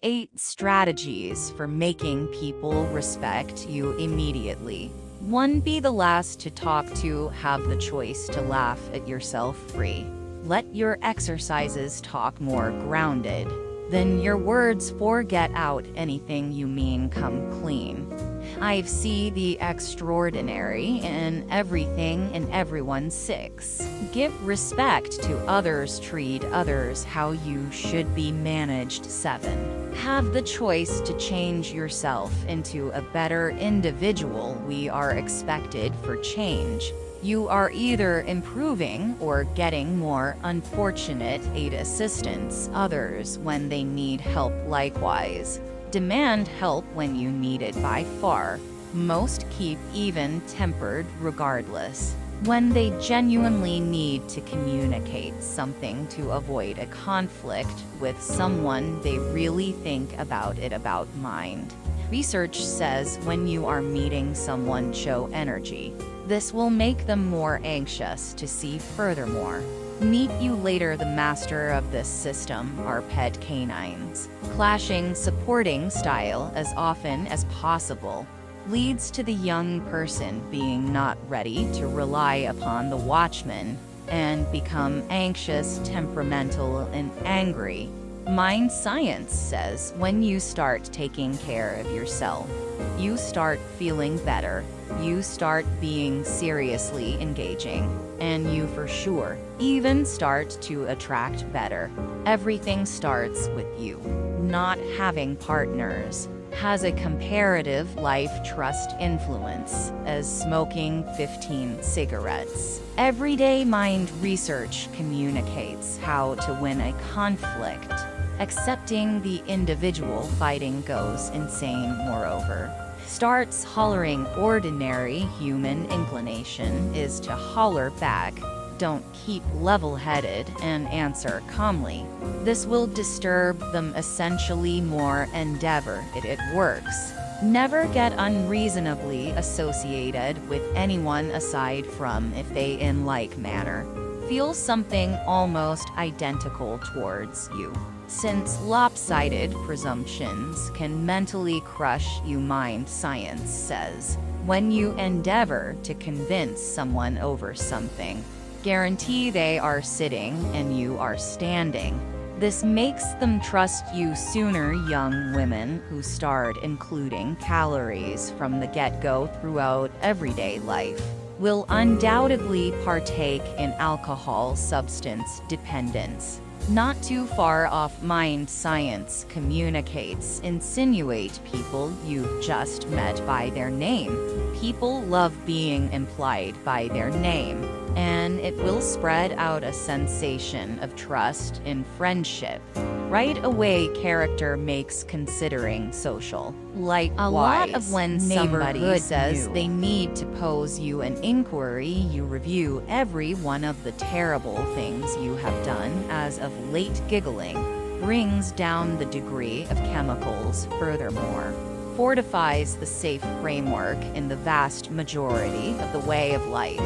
8 strategies for making people respect you immediately. 1. Be the last to talk to. Have the choice to laugh at yourself free. Let your exercises talk more grounded than your words. Forget out anything you mean. Come clean. I see the extraordinary in everything and everyone. 6. Give respect to others. Treat others how you should be managed. 7. Have the choice to change yourself into a better individual. We are expected for change. You are either improving or getting more unfortunate. 8. Assistance others when they need help. Likewise, demand help when you need it. By far, most keep even-tempered regardless when they genuinely need to communicate something to avoid a conflict with someone. They really think about it. About mind. Research says when you are meeting someone, show energy. This will make them more anxious to see. Furthermore, meet you later. The master of this system are pet canines. Clashing supporting style as often as possible leads to the young person being not ready to rely upon the watchman and become anxious, temperamental, and angry. Mind science says when you start taking care of yourself, you start feeling better, you start being seriously engaging, and you for sure even start to attract better. Everything starts with you. Not having partners has a comparative life trust influence as smoking 15 cigarettes. Everyday mind research communicates how to win a conflict. Accepting the individual fighting goes insane. Moreover, starts hollering. Ordinary human inclination is to holler back. Don't keep level-headed and answer calmly. This will disturb them. Essentially, more endeavor. It works. Never get unreasonably associated with anyone aside from if they in like manner feel something almost identical towards you, since lopsided presumptions can mentally crush you. Mind science says when you endeavor to convince someone over something, guarantee they are sitting and you are standing. This makes them trust you sooner. Young women who start including calories from the get-go throughout everyday life will undoubtedly partake in alcohol substance dependence. Not too far off. Mind science communicates insinuate people you've just met by their name. People love being implied by their name, and it will spread out a sensation of trust in friendship. Right away, character makes considering social. Likewise, a lot of when somebody says they need to pose you an inquiry, you review every one of the terrible things you have done as of late. Giggling brings down the degree of chemicals. Furthermore, fortifies the safe framework in the vast majority of the way of life.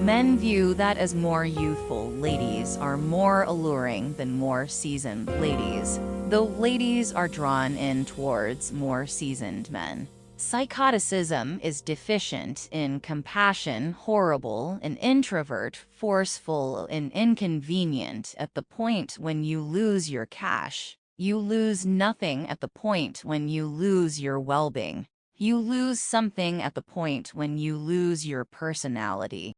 Men view that as more youthful ladies are more alluring than more seasoned ladies, though ladies are drawn in towards more seasoned men. Psychoticism is deficient in compassion, horrible and introvert, forceful and inconvenient. At the point when you lose your cash, you lose nothing. At the point when you lose your well-being, you lose something. At the point when you lose your personality,